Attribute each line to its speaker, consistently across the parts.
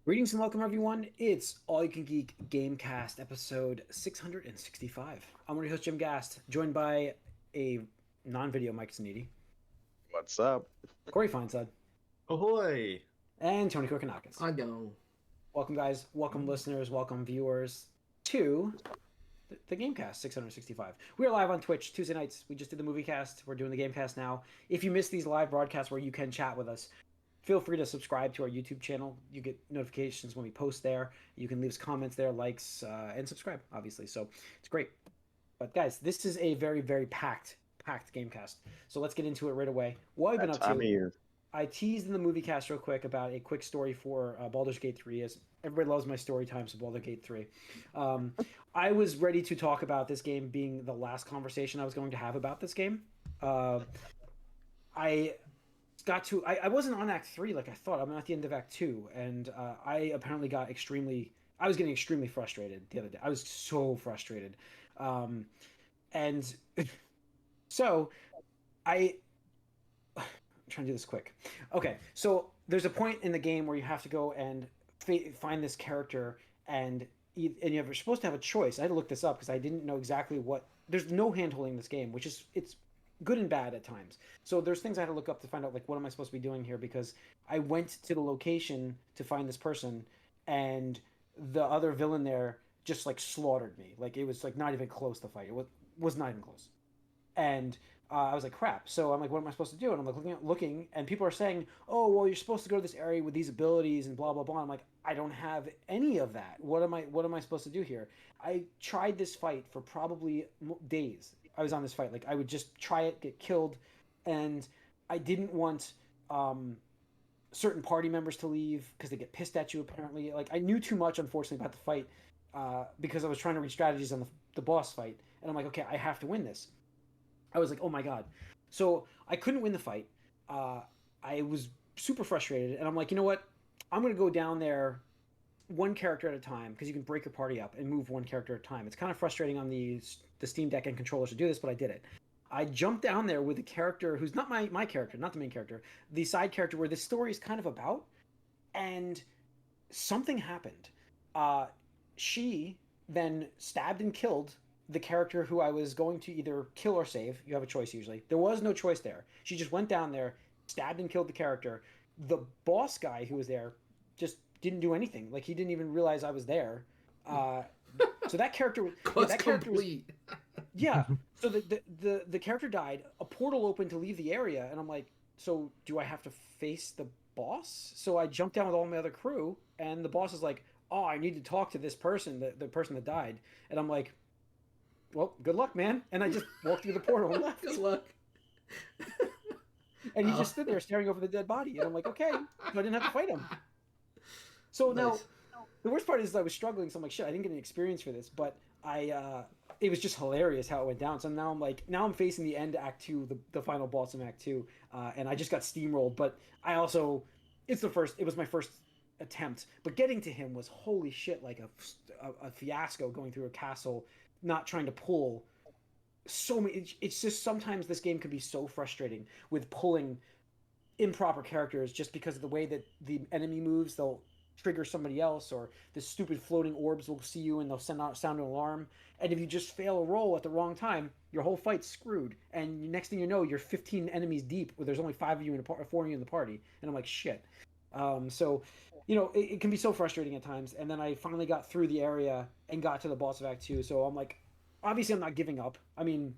Speaker 1: Greetings and welcome, everyone. It's All You Can Geek Gamecast, episode 665. I'm one of your host, Jim Gast, joined by a non-video Mike Sneedy,
Speaker 2: What's up?
Speaker 1: Corey Feinsod,
Speaker 2: Ahoy!
Speaker 1: and Tony Kokonakis.
Speaker 3: I go.
Speaker 1: Welcome, guys. Welcome, listeners. Welcome, viewers, to the Gamecast 665. We are live on Twitch Tuesday nights. We just did the movie cast. We're doing the Gamecast now. If you miss these live broadcasts where you can chat with us, feel free to subscribe to our YouTube channel. You get notifications when we post there. You can leave us comments there, likes, and subscribe, obviously. So it's great. But guys, this is a very, very packed Gamecast. So let's get into it right away. What I've been up to. I teased in the movie cast real quick about a quick story for Baldur's Gate 3, as everybody loves my story times of Baldur's Gate 3. I was ready to talk about this game being the last conversation I was going to have about this game. I wasn't on Act 3 like I thought. I'm at the end of Act 2, and I apparently I was getting extremely frustrated the other day. I was so frustrated. And so I'm trying to do this quick. Okay, so there's a point in the game where you have to go and find this character, and you're supposed to have a choice. I had to look this up because I didn't know exactly what. There's no hand-holding in this game, which is it's good and bad at times. So there's things I had to look up to find out, like, what am I supposed to be doing here? Because I went to the location to find this person, and the other villain there just like slaughtered me. Like, it was like not even close to fight. It was not even close. And I was like, crap. So I'm like, what am I supposed to do? And I'm like looking, and people are saying, oh, well, you're supposed to go to this area with these abilities and blah blah blah. I'm like, I don't have any of that. What am I supposed to do here? I tried this fight for probably days. I was on this fight. Like, I would just try it, get killed, and I didn't want certain party members to leave because they get pissed at you, apparently. Like, I knew too much, unfortunately, about the fight because I was trying to read strategies on the boss fight. And I'm like, okay, I have to win this. I was like, oh my god. So I couldn't win the fight. I was super frustrated, and I'm like, you know what? I'm going to go down there one character at a time, because you can break your party up and move one character at a time. It's kind of frustrating on the Steam Deck and controllers to do this, but I did it. I jumped down there with a character who's not my character, not the main character, the side character where this story is kind of about, and something happened. She then stabbed and killed the character who I was going to either kill or save. You have a choice usually. There was no choice there. She just went down there, stabbed and killed the character. The boss guy who was there just didn't do anything. Like, he didn't even realize I was there. So that character, character was, yeah. So the character died. A portal opened to leave the area, and I'm like, so do I have to face the boss? So I jumped down with all my other crew, and the boss is like, oh, I need to talk to this person, the person that died. And I'm like, well, good luck, man. And I just walked through the portal and left.
Speaker 3: Good luck.
Speaker 1: And he just stood there staring over the dead body. And I'm like, okay. So I didn't have to fight him. So now, the worst part is I was struggling. So I'm like, shit, I didn't get any experience for this. But it was just hilarious how it went down. So now I'm facing the end Act 2, the final boss of Act 2. And I just got steamrolled. But it was my first attempt. But getting to him was, holy shit, like a fiasco, going through a castle, not trying to pull so many. It's just sometimes this game can be so frustrating with pulling improper characters just because of the way that the enemy moves. They'll trigger somebody else, or the stupid floating orbs will see you and they'll sound an alarm. And if you just fail a roll at the wrong time, your whole fight's screwed. And next thing you know, you're 15 enemies deep where there's only 4 of you in the party. And I'm like, shit. So, it can be so frustrating at times. And then I finally got through the area and got to the boss of Act 2. So I'm like, obviously I'm not giving up. I mean,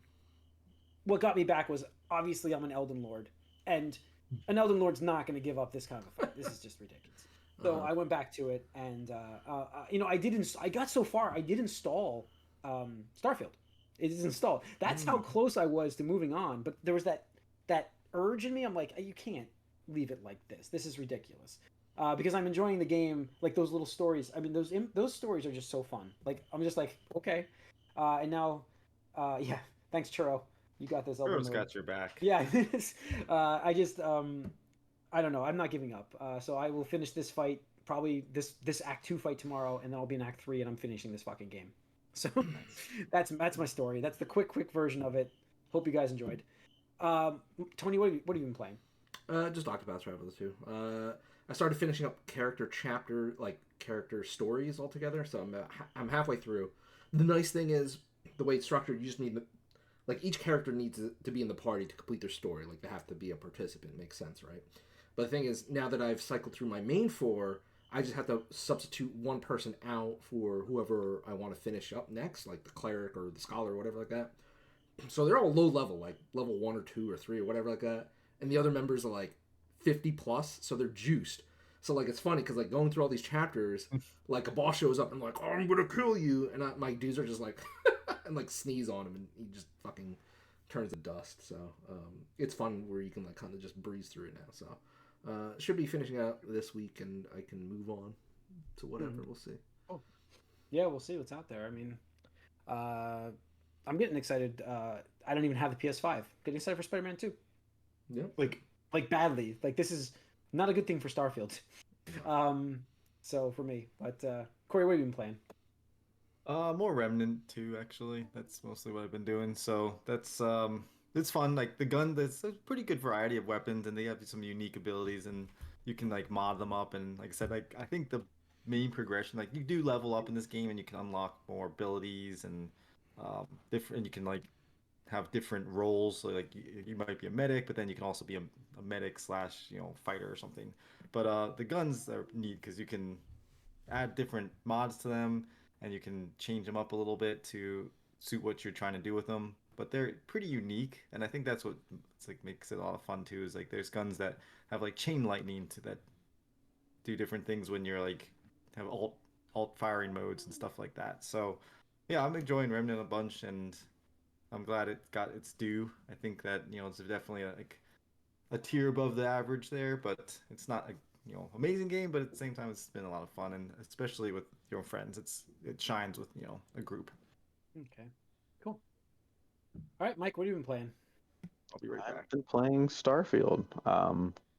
Speaker 1: what got me back was, obviously I'm an Elden Lord. And an Elden Lord's not going to give up this kind of a fight. This is just ridiculous. So I went back to it, and I got so far, I did install Starfield. It is installed. That's how close I was to moving on. But there was that urge in me. I'm like, you can't leave it like this. This is ridiculous. Because I'm enjoying the game, like those little stories. I mean, those stories are just so fun. Like, I'm just like, okay. And now, yeah, thanks, Churro. You got this.
Speaker 2: Churro's got your back.
Speaker 1: Yeah. I don't know. I'm not giving up. So I will finish this fight, probably this Act 2 fight tomorrow, and then I'll be in Act 3, and I'm finishing this fucking game. So that's my story. That's the quick version of it. Hope you guys enjoyed. Tony, what have you been playing?
Speaker 3: Just Octopath Traveler 2. I started finishing up character stories altogether. So I'm halfway through. The nice thing is the way it's structured. You just need like each character needs to be in the party to complete their story. Like they have to be a participant. Makes sense, right? But the thing is, now that I've cycled through my main four, I just have to substitute one person out for whoever I want to finish up next, like the cleric or the scholar or whatever like that. So they're all low level, like level 1 or 2 or 3 or whatever like that, and the other members are like 50 plus, so they're juiced. So like it's funny because like going through all these chapters, like a boss shows up and like, oh, I'm gonna kill you, and my dudes are just like and like sneeze on him and he just fucking turns to dust. So it's fun where you can like kind of just breeze through it now. So should be finishing out this week and I can move on to whatever.
Speaker 1: Mhm.
Speaker 3: We'll see.
Speaker 1: Oh, yeah, we'll see what's out there. I mean, uh, I'm getting excited. I don't even have the PS5. Getting excited for Spider-Man 2.
Speaker 3: Yeah.
Speaker 1: Like, like badly. Like this is not a good thing for Starfield. Um, so for me, but Corey, what have you been playing?
Speaker 2: More Remnant too, actually. That's mostly what I've been doing. So that's it's fun. Like the gun, there's a pretty good variety of weapons, and they have some unique abilities, and you can like mod them up. And like I said, like I think the main progression, like you do level up in this game, and you can unlock more abilities and different. You can like have different roles. So like you might be a medic, but then you can also be a medic slash fighter or something. But the guns are neat because you can add different mods to them and you can change them up a little bit to suit what you're trying to do with them. But they're pretty unique, and I think that's what it's like makes it a lot of fun too. Is like there's guns that have like chain lightning to that do different things when you're like have alt firing modes and stuff like that. So yeah, I'm enjoying Remnant a bunch, and I'm glad it got its due. I think that it's definitely like a tier above the average there, but it's not a amazing game. But at the same time, it's been a lot of fun, and especially with your friends, it shines with a group.
Speaker 1: Okay, cool. All right, Mike, what have you been playing?
Speaker 2: I'll be right
Speaker 4: I've
Speaker 2: back.
Speaker 4: been playing Starfield.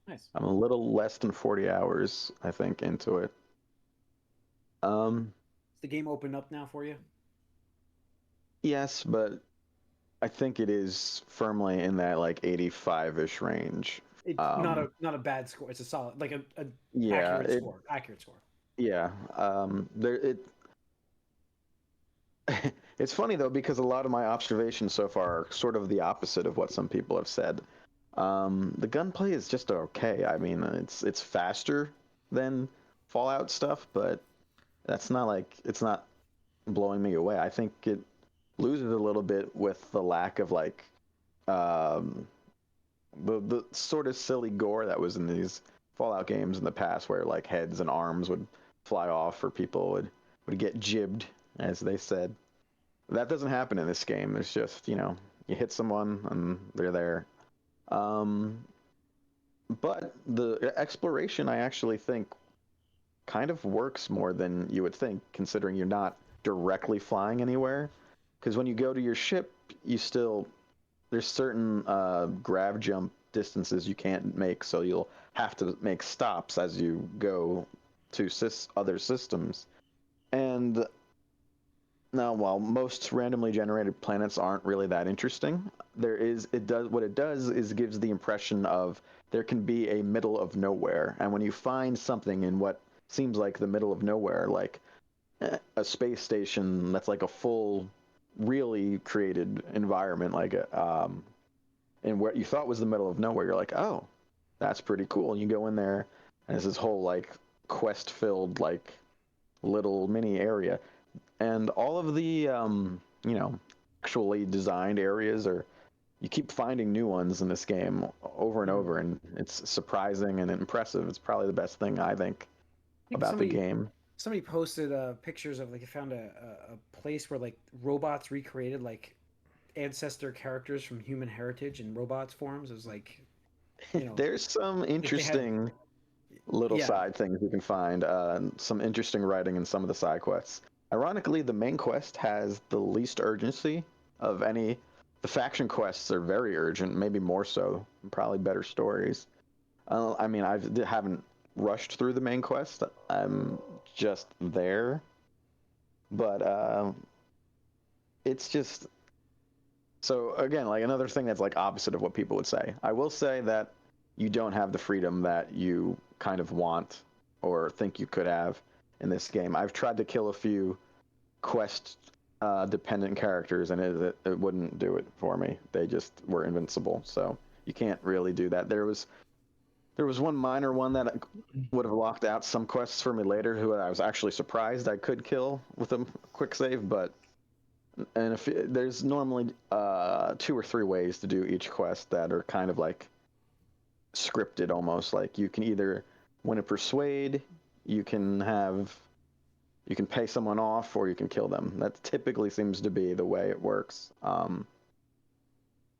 Speaker 1: Nice.
Speaker 4: I'm a little less than 40 hours, I think, into it. Um,
Speaker 1: Is the game opened up now for you?
Speaker 4: yes, but I think it is firmly in that like 85-ish range.
Speaker 1: It's
Speaker 4: Um,
Speaker 1: not a bad score. It's a solid, like a
Speaker 4: yeah,
Speaker 1: accurate score. Accurate score.
Speaker 4: yeah. There it's funny though because a lot of my observations so far are sort of the opposite of what some people have said. The gunplay is just okay. I mean, it's faster than Fallout stuff, but that's not like it's not blowing me away. I think it loses a little bit with the lack of like um, the sort of silly gore that was in these Fallout games in the past, where like heads and arms would fly off, or people would get jibbed, as they said. That doesn't happen in this game. It's just you hit someone and they're there. Um, but the exploration, I actually think, kind of works more than you would think, considering you're not directly flying anywhere. Because when you go to your ship, you still there's certain grav jump distances you can't make, so you'll have to make stops as you go to other systems. And now, while most randomly generated planets aren't really that interesting, it does what it does is gives the impression of there can be a middle of nowhere, and when you find something in what seems like the middle of nowhere, like a space station that's like a full, really created environment, like in where you thought was the middle of nowhere, you're like, oh, that's pretty cool. And you go in there, and it's this whole like quest-filled like little mini area, and all of the you know actually designed areas are you keep finding new ones in this game over and
Speaker 1: Mhm.
Speaker 4: over, and it's surprising and impressive. It's probably the best thing I think
Speaker 1: I think
Speaker 4: about the game.
Speaker 1: somebody posted pictures of like they found a place where like robots recreated like ancestor characters from human heritage in robots forms. It was like
Speaker 4: There's some
Speaker 1: like they had
Speaker 4: interesting little
Speaker 1: yeah.
Speaker 4: side things you can find, some interesting writing in some of the side quests. Ironically, the main quest has the least urgency of any. The faction quests are very urgent, maybe more so, probably better stories. I mean, haven't rushed through the main quest. I'm just there, but it's just so again like another thing that's like opposite of what people would say. I will say that you don't have the freedom that you kind of want or think you could have in this game. I've tried to kill a few quest dependent characters, and it wouldn't do it for me. They just were invincible, so you can't really do that. There was one minor one that would have locked out some quests for me later, who I was actually surprised I could kill with a quick save, but and if there's normally 2 or 3 ways to do each quest that are kind of like scripted almost. Like you can either win a persuade, you can pay someone off, or you can kill them. That typically seems to be the way it works.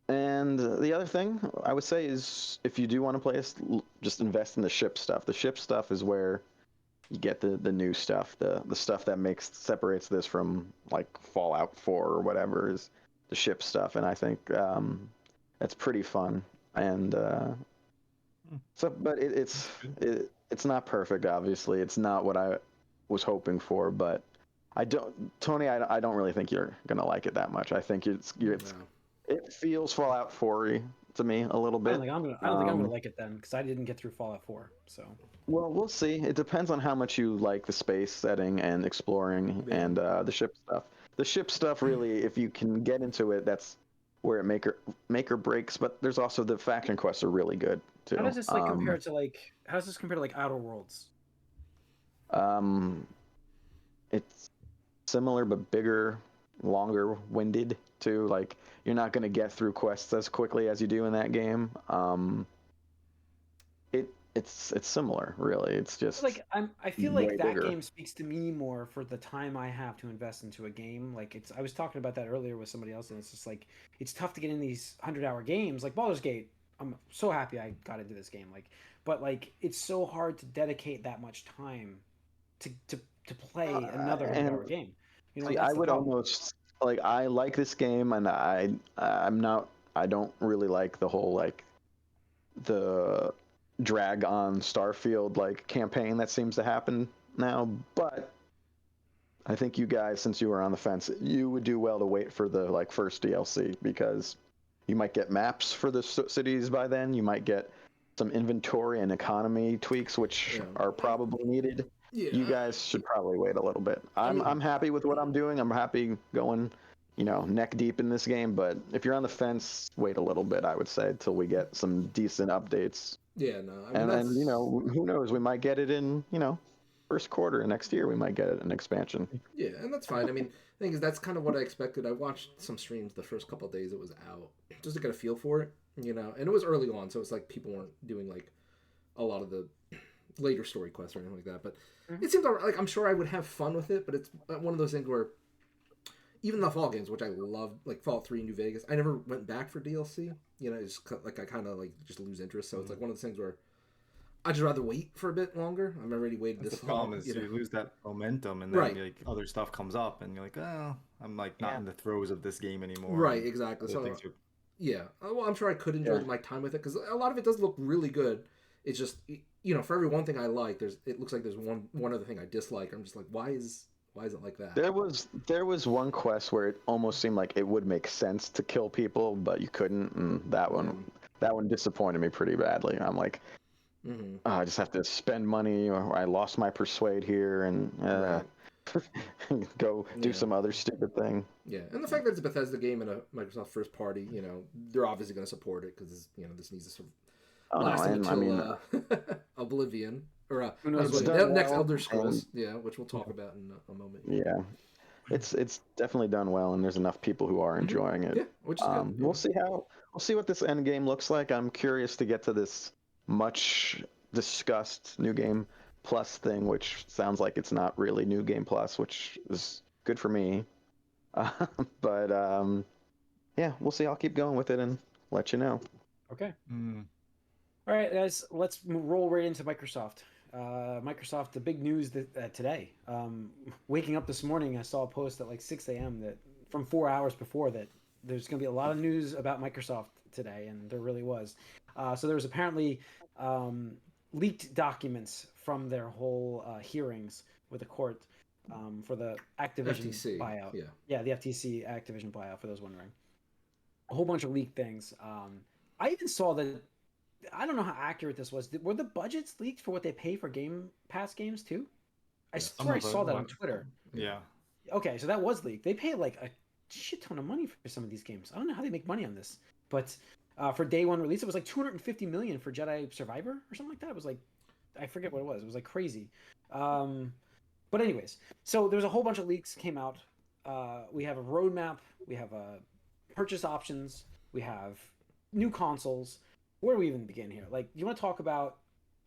Speaker 4: And the other thing I would say is, if you do want to play, just invest in the ship stuff. The ship stuff is where you get the new stuff, the stuff that separates this from like Fallout 4 or whatever, is the ship stuff, and I think that's pretty fun. And but it's not perfect. Obviously, it's not what I was hoping for, but Tony, I don't really think you're gonna like it that much. I think it feels Fallout 4 to me a little bit.
Speaker 1: I don't think I'm gonna like it then, because I didn't get through Fallout 4. So.
Speaker 4: Well, we'll see. It depends on how much you like the space setting and exploring and the ship stuff. The ship stuff, really, if you can get into it, that's where it make or breaks. But there's also the faction quests are really good too.
Speaker 1: How does this compare to Outer Worlds?
Speaker 4: It's similar but bigger, longer winded too. Like, you're not going to get through quests as quickly as you do in that game. It's similar, really. It's just
Speaker 1: like I feel like that
Speaker 4: bigger.
Speaker 1: game speaks to me more for the time I have to invest into a game. Like, I was talking about that earlier with somebody else, and it's just like it's tough to get in these 100-hour games. Like Baldur's Gate, I'm so happy I got into this game. But it's so hard to dedicate that much time to play another 100-hour game.
Speaker 4: See, I would almost I like this game, and I don't really like the whole the drag on Starfield campaign that seems to happen now. But I think you guys, since you were on the fence, you would do well to wait for the first DLC, because you might get maps for the cities by then. You might get some inventory and economy tweaks, which are probably needed. Yeah. You guys should probably wait a little bit. I'm happy with what I'm doing. I'm happy going, neck deep in this game. But if you're on the fence, wait a little bit. I would say till we get some decent updates.
Speaker 3: Yeah, no.
Speaker 4: And then who knows? We might get it in first quarter next year. We might get it an expansion.
Speaker 3: Yeah, and that's fine. I mean, the thing is, that's kind of what I expected. I watched some streams the first couple of days it was out, just to get a feel for it. And it was early on, so it's like people weren't doing a lot of the later story quests or anything like that. But it seemed like I'm sure I would have fun with it. But it's one of those things where even the Fall games, which I love, like Fallout 3 New Vegas, I never went back for DLC. It's I kind of just lose interest. So it's like one of those things where I'd just rather wait for a bit longer. I'm already waited this long.
Speaker 2: The problem is you lose that momentum, and then other stuff comes up, and you're like, oh, I'm not in the throes of this game anymore.
Speaker 3: Right, exactly. So yeah, well, I'm sure I could enjoy my time with it, because a lot of it does look really good. It's just for every one thing I like, it looks like there's one other thing I dislike. I'm just like, why is it like that?
Speaker 4: There was one quest where it almost seemed like it would make sense to kill people, but you couldn't, and that one disappointed me pretty badly. I'm like, I just have to spend money, or I lost my persuade here, and go do some other stupid thing.
Speaker 3: Yeah, and the fact that it's a Bethesda game and a Microsoft first party, they're obviously going to support it, because this needs to last until Oblivion, or next Elder Scrolls, which we'll talk about in a moment.
Speaker 4: Yeah, it's definitely done well, and there's enough people who are enjoying it.
Speaker 3: Yeah, which is good.
Speaker 4: We'll see what this end game looks like. I'm curious to get to this much discussed New Game Plus thing, which sounds like it's not really New Game Plus, which is good for me. But we'll see. I'll keep going with it and let you know.
Speaker 1: Okay. All right, guys, let's roll right into Microsoft. Microsoft, the big news today. Waking up this morning, I saw a post at 6 a.m. that from 4 hours before that there's going to be a lot of news about Microsoft today, and there really was. So there was apparently leaked documents from their whole hearings with the court for the Activision
Speaker 3: FTC
Speaker 1: buyout. Yeah, the FTC Activision buyout, for those wondering. A whole bunch of leaked things. I even saw that I don't know how accurate this was. Were the budgets leaked for what they pay for Game Pass games too? I
Speaker 3: Yes.
Speaker 1: swear I
Speaker 2: Some of
Speaker 1: saw that on
Speaker 2: it.
Speaker 1: Twitter.
Speaker 2: Yeah.
Speaker 1: Okay, so that was leaked. They pay like a shit ton of money for some of these games. I don't know how they make money on this, but for day one release, it was like 250 million for Jedi Survivor or something like that. It was like, I forget what it was. It was like crazy. But anyways, so there's a whole bunch of leaks came out. We have a roadmap. We have purchase options. We have new consoles. Where do we even begin here? Like, you want to talk about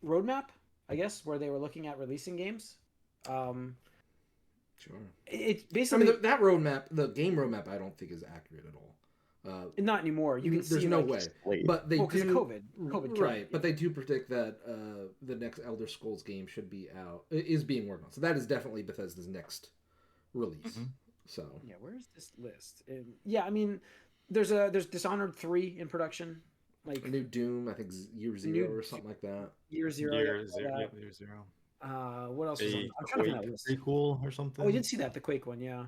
Speaker 1: roadmap? I guess where they were looking at releasing games.
Speaker 3: Sure.
Speaker 1: It's
Speaker 3: I
Speaker 1: basically
Speaker 3: mean, that roadmap, the game roadmap, I don't think is accurate at all.
Speaker 1: not anymore. You can
Speaker 3: There's
Speaker 1: see
Speaker 3: no
Speaker 1: like,
Speaker 3: way.
Speaker 4: Late.
Speaker 3: But they
Speaker 1: because
Speaker 3: do
Speaker 1: of COVID killed
Speaker 3: right.
Speaker 1: it,
Speaker 3: But they do predict that the next Elder Scrolls game should be out, is being worked on. So that is definitely Bethesda's next release.
Speaker 2: Mm-hmm.
Speaker 3: So
Speaker 1: yeah. Where's this list? Yeah, I mean, there's Dishonored 3 in production, like
Speaker 3: a new Doom, I think Year Zero or something like that.
Speaker 1: Year Zero.
Speaker 2: Year zero. Yep, year zero.
Speaker 1: What else was on?
Speaker 2: A
Speaker 1: I'm trying to find
Speaker 2: Quake
Speaker 1: that list.
Speaker 2: prequel or something.
Speaker 1: Oh, we did see that, the Quake one, yeah.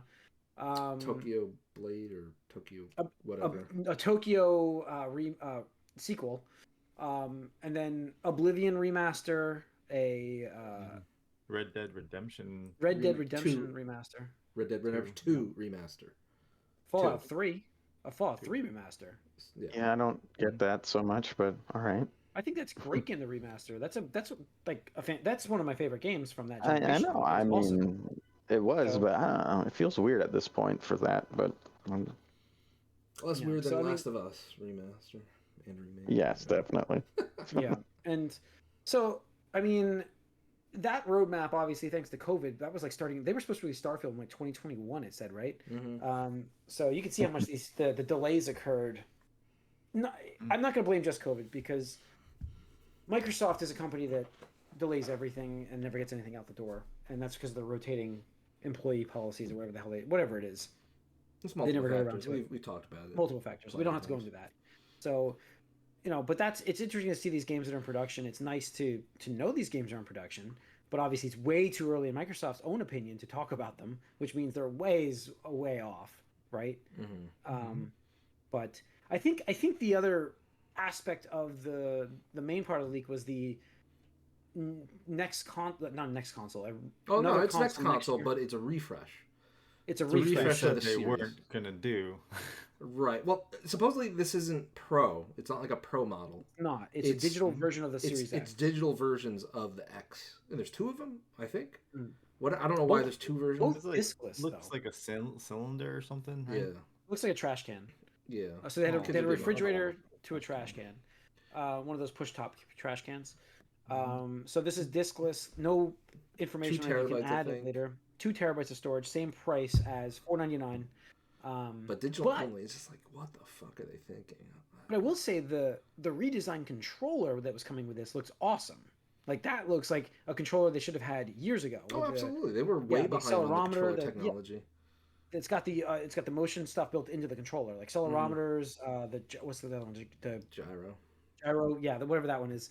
Speaker 3: Tokyo Blade or Tokyo
Speaker 1: a,
Speaker 3: whatever.
Speaker 1: a Tokyo sequel, and then Oblivion remaster, a
Speaker 2: Red Dead Redemption.
Speaker 1: Red Dead
Speaker 3: Re-
Speaker 1: Redemption
Speaker 3: 2.
Speaker 1: remaster,
Speaker 3: Red Dead Redemption 2 remaster.
Speaker 1: Fallout 3, a Fallout 3 remaster.
Speaker 4: Yeah, I don't get that so much, but all right.
Speaker 1: I think that's great game, the remaster. That's like that's one of my favorite games from that
Speaker 4: I
Speaker 1: generation.
Speaker 4: know.
Speaker 1: It
Speaker 4: I
Speaker 1: was awesome.
Speaker 4: mean, it was,
Speaker 1: So-
Speaker 4: but I don't know. It feels weird at this point for that. But
Speaker 3: Less
Speaker 1: Yeah,
Speaker 3: weird than
Speaker 1: so, I mean-
Speaker 3: Last of Us remaster and remake.
Speaker 4: yes, definitely.
Speaker 1: yeah, and so I mean, that roadmap, obviously, thanks to COVID, that was like starting. They were supposed to release Starfield in like 2021. It said, right?
Speaker 3: Mm-hmm.
Speaker 1: So you can see how much the delays occurred. No, I'm not going to blame just COVID, because Microsoft is a company that delays everything and never gets anything out the door, and that's because of the rotating employee policies or whatever the hell whatever it is.
Speaker 3: It's
Speaker 1: They never
Speaker 3: multiple
Speaker 1: go around
Speaker 3: factors.
Speaker 1: to it.
Speaker 3: We talked about it.
Speaker 1: Multiple factors. We don't have to go into that. So, but it's interesting to see these games that are in production. It's nice to know these games are in production, but obviously it's way too early in Microsoft's own opinion to talk about them, which means they're way off, right?
Speaker 3: Mm-hmm.
Speaker 1: But I think the other aspect of the main part of the leak was the not next console.
Speaker 3: Oh no,
Speaker 1: another
Speaker 3: it's next console,
Speaker 1: year.
Speaker 3: but it's a refresh.
Speaker 1: It's a
Speaker 3: a
Speaker 1: refresh.
Speaker 3: refresh of
Speaker 2: Said
Speaker 3: the
Speaker 2: they
Speaker 3: series.
Speaker 2: weren't gonna do.
Speaker 3: Right. Well, supposedly this isn't Pro. It's not like a Pro model.
Speaker 1: Not. It's a digital version of the Series X.
Speaker 3: It's digital versions of the X. And there's two of them, I think.
Speaker 1: Mm.
Speaker 3: What I don't know why
Speaker 1: Both-
Speaker 3: there's two versions.
Speaker 1: both
Speaker 2: It's like,
Speaker 1: discless,
Speaker 2: looks
Speaker 1: though.
Speaker 2: like a cylinder or something. Right?
Speaker 3: Yeah.
Speaker 1: Looks like a trash can.
Speaker 3: Yeah.
Speaker 1: So they had
Speaker 2: Oh.
Speaker 1: they had a
Speaker 3: Could be
Speaker 1: refrigerator to a trash can, one of those push top trash cans. So this is diskless, no information on it. You can
Speaker 3: terabytes, I
Speaker 1: add it
Speaker 3: think.
Speaker 1: later. 2 terabytes of storage, same price as $4.99.
Speaker 3: But digital only, it's just like, what the fuck are they thinking?
Speaker 1: But I will say the redesigned controller that was coming with this looks awesome. Like, that looks like a controller they should have had years ago.
Speaker 3: Oh,
Speaker 1: with
Speaker 3: absolutely. They were way
Speaker 1: the
Speaker 3: behind on the
Speaker 1: accelerometer,
Speaker 3: controller
Speaker 1: the- yeah.
Speaker 3: technology.
Speaker 1: It's got the motion stuff built into the controller, like accelerometers. What's the other one? The
Speaker 3: Gyro.
Speaker 1: gyro, yeah, whatever that one is.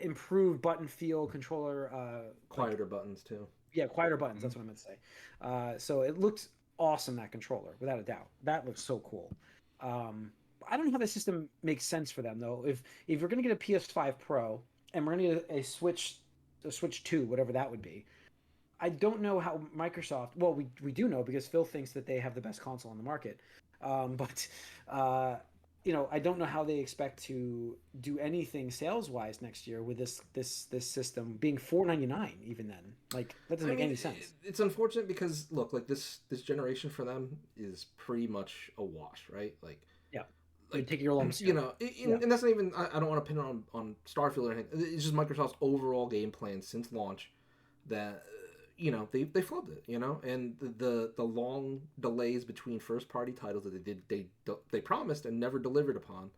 Speaker 1: Improved button feel controller.
Speaker 3: Quieter buttons, too.
Speaker 1: Yeah, quieter buttons. That's what I meant to say. So it looked awesome, that controller, without a doubt. That looks so cool. I don't know how the system makes sense for them, though. If you're going to get a PS5 Pro and we're going to get a Switch 2, whatever that would be, I don't know how Microsoft. Well, we do know, because Phil thinks that they have the best console on the market. But I don't know how they expect to do anything sales wise next year with this system being $4.99 even then. Like, that doesn't make any sense.
Speaker 3: It's unfortunate because look, like this generation for them is pretty much a wash, right? Like,
Speaker 1: Yeah.
Speaker 3: like
Speaker 1: Take your lumps.
Speaker 3: and that's not even. I don't want to pin it on Starfield or anything. It's just Microsoft's overall game plan since launch that they flubbed it, and the long delays between first party titles that they promised and never delivered upon,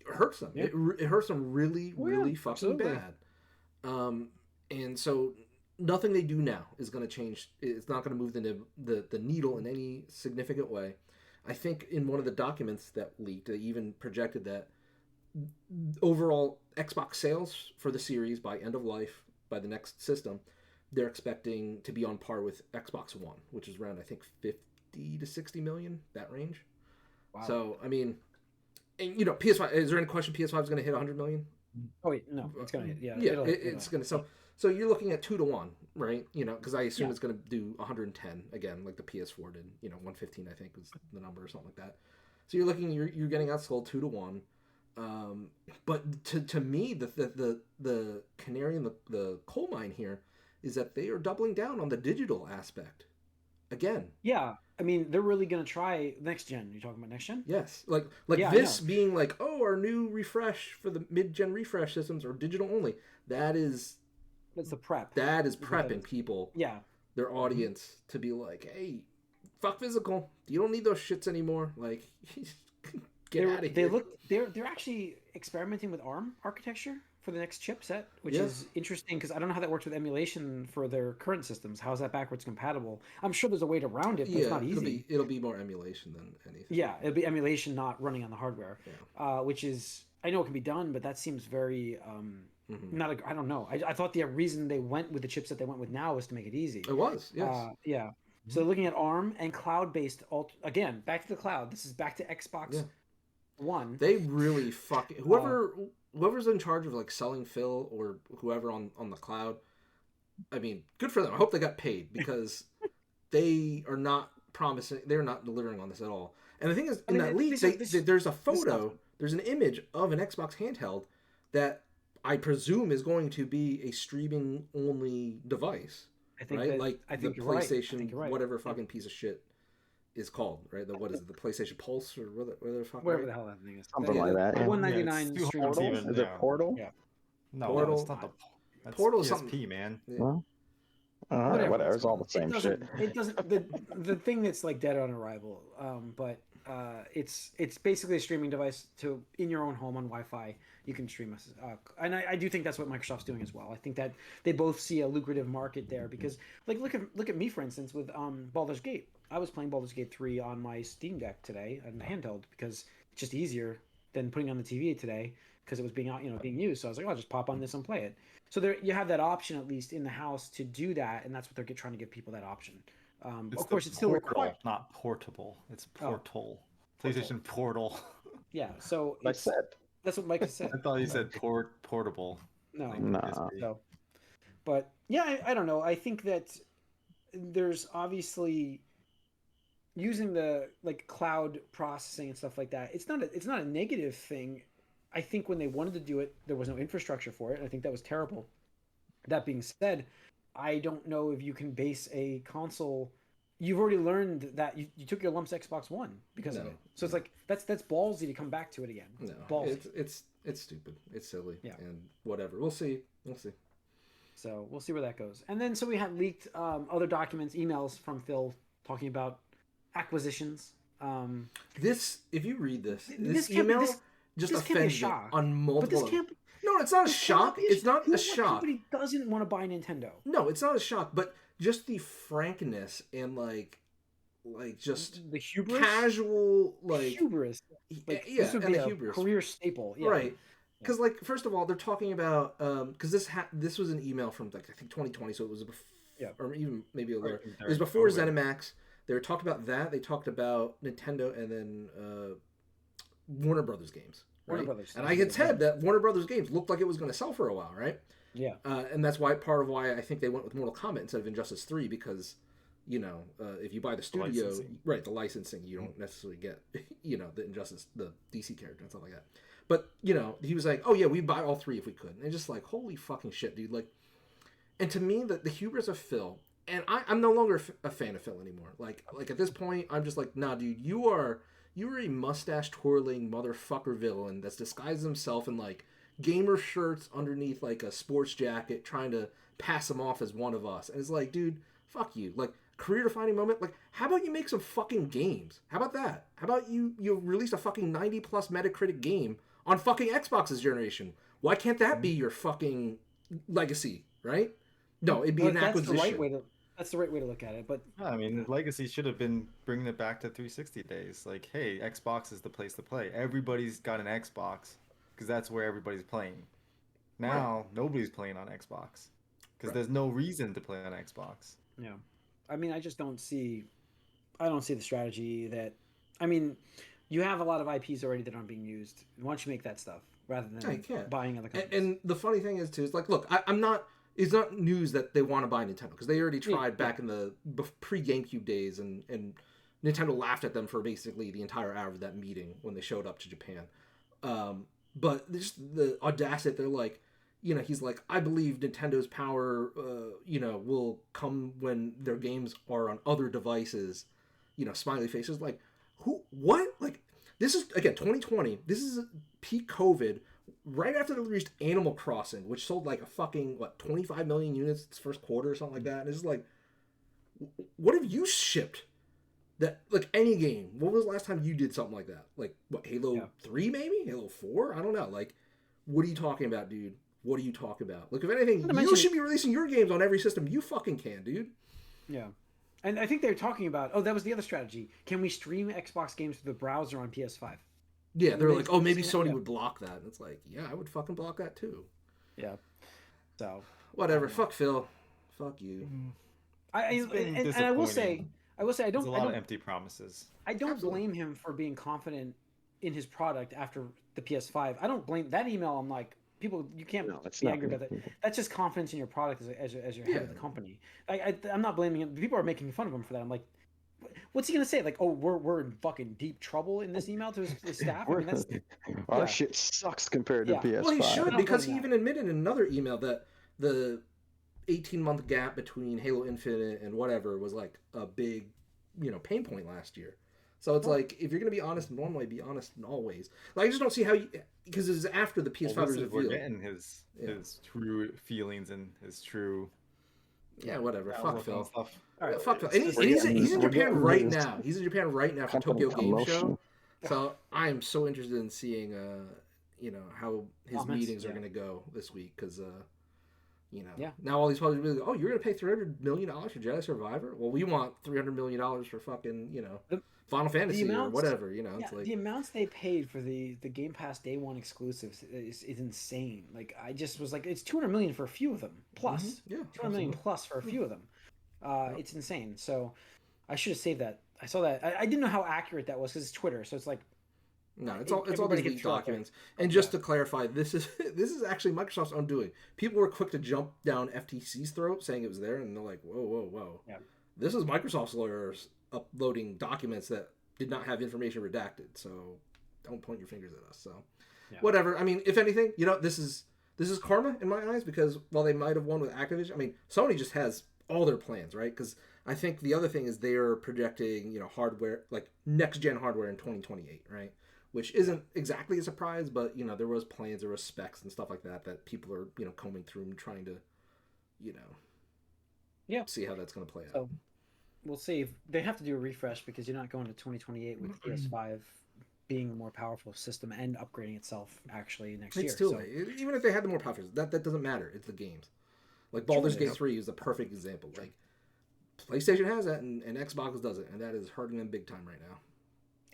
Speaker 3: it hurts them.
Speaker 1: Yeah.
Speaker 3: It hurts them really really fucking
Speaker 1: absolutely.
Speaker 3: bad. And so nothing they do now is going to change. It's not going to move the needle in any significant way. I think in one of the documents that leaked, they even projected that overall Xbox sales for the series by end of life, by the next system, they're expecting to be on par with Xbox One, which is around, I think, 50 to 60 million, that range.
Speaker 1: Wow.
Speaker 3: So, I mean, And PS5. Is there any question PS5 is going to hit 100 million?
Speaker 1: Oh wait, no, it's gonna hit. Yeah,
Speaker 3: Yeah,
Speaker 1: it'll
Speaker 3: it's going to. So you're looking at 2 to 1, right? Because I assume
Speaker 1: Yeah.
Speaker 3: it's going to do 110 again, like the PS4 did. 115 I think was the number or something like that. So you're getting outsold 2 to 1. But to me, the canary in the coal mine here is that they are doubling down on the digital aspect again.
Speaker 1: Yeah, I mean, they're really gonna try next gen. You're talking about next gen?
Speaker 3: Yes, like
Speaker 1: Yeah, I
Speaker 3: this
Speaker 1: know.
Speaker 3: being like, oh, our new refresh for the mid-gen refresh systems are digital only. That is
Speaker 1: That's the prep.
Speaker 3: prepping people,
Speaker 1: Yeah,
Speaker 3: their audience, to be like, hey, fuck physical. You don't need those shits anymore. Like, get out of here.
Speaker 1: they're actually experimenting with ARM architecture for the next chipset, which
Speaker 3: Yeah.
Speaker 1: is interesting because I don't know how that works with emulation for their current systems. How is that backwards compatible? I'm sure there's a way to round it, but it's not easy.
Speaker 3: It'll be more emulation than anything.
Speaker 1: Yeah, it'll be emulation, not running on the hardware,
Speaker 3: Yeah.
Speaker 1: which is I know it can be done, but that seems very not. I don't know. I thought the reason they went with the chipset they went with now was to make it easy.
Speaker 3: It was, yes.
Speaker 1: Yeah. So looking at ARM and cloud-based again, back to the cloud. This is back to Xbox One.
Speaker 3: They really whoever's in charge of like selling Phil or whoever on the cloud. I mean, good for them. I hope they got paid because they are not promising. They're not delivering on this at all. And the thing is, in that leak, there's a photo, there's an image of an Xbox handheld that I presume is going to be a streaming only device.
Speaker 1: I think
Speaker 3: right?
Speaker 1: that,
Speaker 3: Like
Speaker 1: I think
Speaker 3: the
Speaker 1: you're right. I
Speaker 3: PlayStation,
Speaker 1: think you're right.
Speaker 3: whatever fucking piece of shit is called, right? What is it? The PlayStation Pulse or whatever the fuck?
Speaker 1: Whatever
Speaker 3: right?
Speaker 1: the hell that thing is.
Speaker 4: Something like that. Yeah.
Speaker 1: 199
Speaker 2: it's too
Speaker 1: stream
Speaker 2: hard to
Speaker 1: service.
Speaker 2: even-
Speaker 4: Is it
Speaker 2: Yeah.
Speaker 4: Portal?
Speaker 1: Yeah.
Speaker 2: No,
Speaker 3: Portal-
Speaker 2: it's not the. That's
Speaker 3: Portal is
Speaker 2: PSP,
Speaker 3: something-
Speaker 2: man.
Speaker 3: Yeah.
Speaker 4: Well, all right, whatever. It's all the
Speaker 1: It
Speaker 4: same shit.
Speaker 1: doesn't. It doesn't. The thing that's like dead on arrival. But it's basically a streaming device to in your own home on Wi-Fi. You can stream us, and I do think that's what Microsoft's doing as well. I think that they both see a lucrative market there because, like, look at me for instance with Baldur's Gate. I was playing Baldur's Gate 3 on my Steam Deck today on the handheld because it's just easier than putting it on the TV today because it was being being used. So I was like, oh, I'll just pop on this and play it. So there you have that option at least in the house to do that, and that's what they're trying to give people that option. Of course, it's still required.
Speaker 2: Not portable. It's portal. PlayStation Portal.
Speaker 1: Yeah, so
Speaker 4: I said.
Speaker 1: that's what Mike has said.
Speaker 2: I thought you said portable.
Speaker 1: No,
Speaker 4: Nah.
Speaker 1: so, but yeah, I don't know. I think that there's obviously using the like cloud processing and stuff like that. It's not a negative thing. I think when they wanted to do it, there was no infrastructure for it. I think that was terrible. That being said, I don't know if you can base a console. You've already learned that you took your lumps Xbox One because of
Speaker 3: No.
Speaker 1: it. So it's like that's ballsy to come back to it again.
Speaker 3: No,
Speaker 1: Ballsy.
Speaker 3: it's stupid. It's silly.
Speaker 1: Yeah.
Speaker 3: And whatever. We'll see.
Speaker 1: So we'll see where that goes. And then so we had leaked other documents, emails from Phil talking about acquisitions.
Speaker 3: This, if you read this
Speaker 1: This can't be-
Speaker 3: email
Speaker 1: this-
Speaker 3: just
Speaker 1: this can't be a
Speaker 3: offends me
Speaker 1: shock.
Speaker 3: on multiple.
Speaker 1: But this can't.
Speaker 3: No, it's not a
Speaker 1: this
Speaker 3: shock.
Speaker 1: cannot be
Speaker 3: It's not
Speaker 1: you know
Speaker 3: a
Speaker 1: what
Speaker 3: shock.
Speaker 1: Somebody doesn't want to buy Nintendo.
Speaker 3: No, it's not a shock. But just the frankness and like just
Speaker 1: The hubris.
Speaker 3: casual
Speaker 1: The
Speaker 3: like
Speaker 1: hubris. Like,
Speaker 3: yeah,
Speaker 1: this would
Speaker 3: and
Speaker 1: be
Speaker 3: the
Speaker 1: a
Speaker 3: hubris.
Speaker 1: career staple. Yeah.
Speaker 3: Right. Because like first of all, they're talking about because this was an email from like I think 2020, so it was or even maybe a little. It was before ZeniMax. They were talked about that. They talked about Nintendo and then Warner Brothers games. Right?
Speaker 1: Warner Brothers.
Speaker 3: And I had said that Warner Brothers games looked like it was going to sell for a while, right?
Speaker 1: Yeah.
Speaker 3: And that's part of why I think they went with Mortal Kombat instead of Injustice 3 because if you buy the studio,
Speaker 2: licensing.
Speaker 3: right, the licensing, you don't necessarily get the Injustice, the DC character and stuff like that. But he was like, oh yeah, we'd buy all three if we could, and it's just like holy fucking shit, dude. Like, and to me, the hubris of Phil, and I'm no longer a fan of Phil anymore. Like at this point, I'm just like, nah, dude, you're a mustache twirling motherfucker villain that's disguised himself in like gamer shirts underneath like a sports jacket, trying to pass him off as one of us. And it's like, dude, fuck you. Like, career defining moment. Like, how about you make some fucking games? How about that? How about you release a fucking 90+ Metacritic game on fucking Xbox's generation? Why can't that be your fucking legacy, right? No, it'd be an acquisition.
Speaker 1: That's the right way to look at it. But
Speaker 2: I mean, Legacy should have been bringing it back to 360 days. Like, hey, Xbox is the place to play. Everybody's got an Xbox because that's where everybody's playing. Now, nobody's playing on Xbox because there's no reason to play on Xbox.
Speaker 1: yeah, I mean, I just don't see. I don't see the strategy that. I mean, You have a lot of IPs already that aren't being used. Why don't you make that stuff rather
Speaker 3: I
Speaker 1: than
Speaker 3: can't.
Speaker 1: buying other companies?
Speaker 3: And the funny thing is too is like, look, I'm not. It's not news that they want to buy Nintendo because they already tried back in the pre GameCube days, and Nintendo laughed at them for basically the entire hour of that meeting when they showed up to Japan. But just the audacity, they're like, he's like, I believe Nintendo's power, will come when their games are on other devices. Smiley faces like, who, what? Like, this is again 2020. This is peak COVID. Right after they released Animal Crossing, which sold like a fucking 25 million units its first quarter or something like that, and it's like, what have you shipped? That like any game. What was the last time you did something like that? Like what, Halo 3 maybe? Halo 4? I don't know. Like, what are you talking about, dude? What are you talking about? Look, if anything, you should be releasing your games on every system you fucking can, dude.
Speaker 1: Yeah. And I think they're talking about, that was the other strategy. Can we stream Xbox games through the browser on PS5?
Speaker 3: Yeah, they're like, oh, maybe Sony would block that. And it's like, yeah, I would fucking block that too.
Speaker 1: Yeah. So.
Speaker 3: Whatever. Fuck Phil. Fuck you.
Speaker 1: And I will say, I don't.
Speaker 2: There's a lot of empty promises.
Speaker 1: I don't blame him for being confident in his product after the PS5. I don't blame that email. I'm like, people, you can't be angry about that. That's just confidence in your product as your head of the company. I'm not blaming him. People are making fun of him for that. I'm like, what's he gonna say? Like, oh, we're in fucking deep trouble in this email to his staff. I mean, that's,
Speaker 4: Our shit sucks compared to PS5.
Speaker 3: Well, he should, because he even admitted in another email that the 18-month gap between Halo Infinite and whatever was like a big, pain point last year. So it's like, if you're gonna be honest normally, be honest always. Like, I just don't see how you, because it's after the PS5 was revealed.
Speaker 2: We're getting his true feelings and his true.
Speaker 3: Yeah, whatever. Fuck Phil.
Speaker 2: Stuff.
Speaker 3: All right, fuck Phil. And he's in Japan right now. He's in Japan right now for Tokyo Game Show. So I am so interested in seeing, how his meetings are going to go this week. Because, now all these publishers are like, oh, you're going to pay $300 million for Jedi Survivor? Well, we want $300 million for fucking, Final Fantasy or whatever. It's like,
Speaker 1: the amounts they paid for the Game Pass Day One exclusives is insane. Like, I just was like, it's $200 million for a few of them, plus $200 million plus for a few of them. It's insane. So I should have saved that. I saw that. I didn't know how accurate that was because it's Twitter. So it's like,
Speaker 3: no, it's all these leaked documents. And just to clarify, this is actually Microsoft's own doing. People were quick to jump down FTC's throat saying it was there, and they're like, whoa. Yeah. This is Microsoft's lawyers uploading documents that did not have information redacted. So don't point your fingers at us. So whatever. I mean, if anything, this is karma in my eyes, because while they might have won with Activision, I mean, Sony just has all their plans, right? Because I think the other thing is they are projecting, hardware, like next gen hardware in 2028, right? Which isn't exactly a surprise, but there was plans, there was specs and stuff like that people are combing through and trying to, see how that's going to play out.
Speaker 1: So we'll see. They have to do a refresh because you're not going to 2028 with PS5 being a more powerful system and upgrading itself actually next year.
Speaker 3: It's too late. Even if they had the more powerful, that doesn't matter. It's the games. Like Baldur's Gate 3 is a perfect example. Like PlayStation has that and Xbox does it, and that is hurting them big time right now.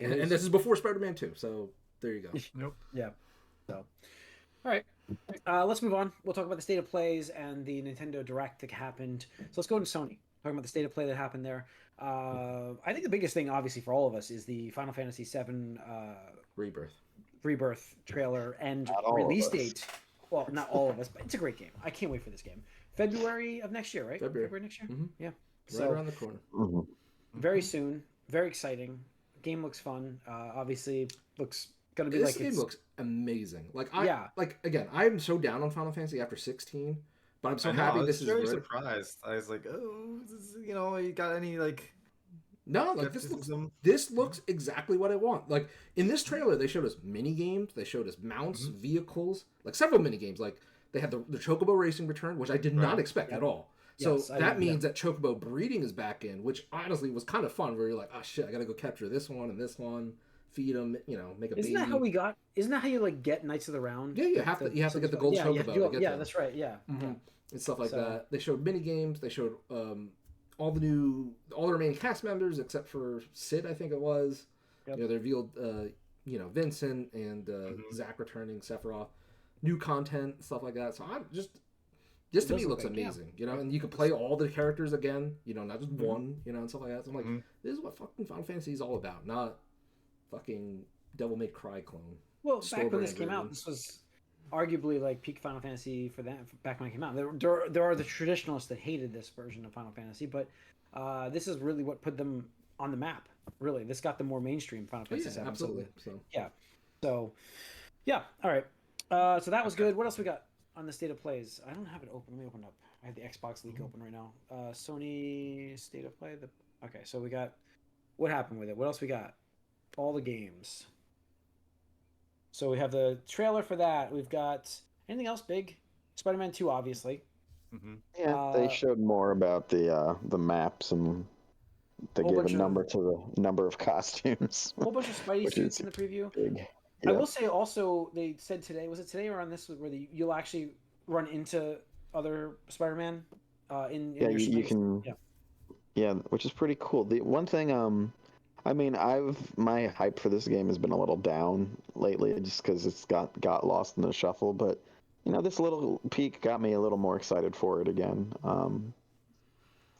Speaker 3: And this is before Spider-Man 2, so there you go.
Speaker 1: Nope. Yeah. So, all right. Let's move on. We'll talk about the state of plays and the Nintendo Direct that happened. So let's go to Sony. Talking about the state of play that happened there. I think the biggest thing, obviously, for all of us is the Final Fantasy VII Rebirth trailer and release date. Well, not all of us, but it's a great game. I can't wait for this game. February of next year, right? February next year?
Speaker 3: Mm-hmm.
Speaker 1: Yeah.
Speaker 3: Right around the corner.
Speaker 4: Mm-hmm.
Speaker 1: Very soon. Very exciting. Game looks fun. Obviously, looks going to be
Speaker 3: this game looks amazing. Like, again, I'm so down on Final Fantasy after 16, but I'm so happy this is
Speaker 2: very surprised. I was like, oh, you got any, like...
Speaker 3: No, like, this looks exactly what I want. Like, in this trailer, they showed us mini games, they showed us mounts, vehicles, like several mini games. Like, they had the Chocobo Racing return, which I did not expect at all. So that means that Chocobo breeding is back in, which honestly was kind of fun, where you're like, oh shit, I gotta go capture this one and this one, feed them, make a baby.
Speaker 1: Isn't that how you, like, get Knights of the Round?
Speaker 3: Yeah, you have to get the gold Chocobo to get them.
Speaker 1: That's right, yeah.
Speaker 3: Mm-hmm. And stuff like that. They showed mini games, they showed all the remaining cast members except for Sid, I think it was. Yep. They revealed Vincent and Zach returning, Sephiroth, new content, stuff like that. So I'm just to me looks amazing, and you can play all the characters again, not just one, and stuff like that. So I'm like, this is what fucking Final Fantasy is all about, not fucking Devil May Cry clone.
Speaker 1: Well,
Speaker 3: Store
Speaker 1: back when this
Speaker 3: brand
Speaker 1: came out,
Speaker 3: version.
Speaker 1: this was arguably like peak Final Fantasy for that. Back when it came out, there are the traditionalists that hated this version of Final Fantasy, but this is really what put them on the map. Really, this got them more mainstream Final
Speaker 3: Oh,
Speaker 1: Fantasy
Speaker 3: yeah,
Speaker 1: 7.
Speaker 3: absolutely.
Speaker 1: So,
Speaker 3: So
Speaker 1: yeah. So, yeah. All right. So that was good. What else we got on the state of plays? I don't have it open. Let me open it up. I have the Xbox leak open right now. Sony state of play. Okay, so we got what happened with it. What else we got? All the games. So we have the trailer for that. We've got anything else big? Spider-Man 2, obviously.
Speaker 2: Mm-hmm.
Speaker 4: Yeah, they showed more about the maps, and they
Speaker 1: Whole
Speaker 4: gave a
Speaker 1: bunch of
Speaker 4: number to the number of costumes,
Speaker 1: whole bunch of Spidey
Speaker 4: which
Speaker 1: suits
Speaker 4: is
Speaker 1: in the preview.
Speaker 4: big.
Speaker 1: I
Speaker 4: Yeah.
Speaker 1: will say also they said today, was it today or on this where you'll actually run into other Spider-Man in
Speaker 4: Yeah,
Speaker 1: your
Speaker 4: you
Speaker 1: Spidey.
Speaker 4: can.
Speaker 1: Yeah.
Speaker 4: Yeah, which is pretty cool. The one thing, I mean, my hype for this game has been a little down lately, just because it's got lost in the shuffle. But this little peek got me a little more excited for it again.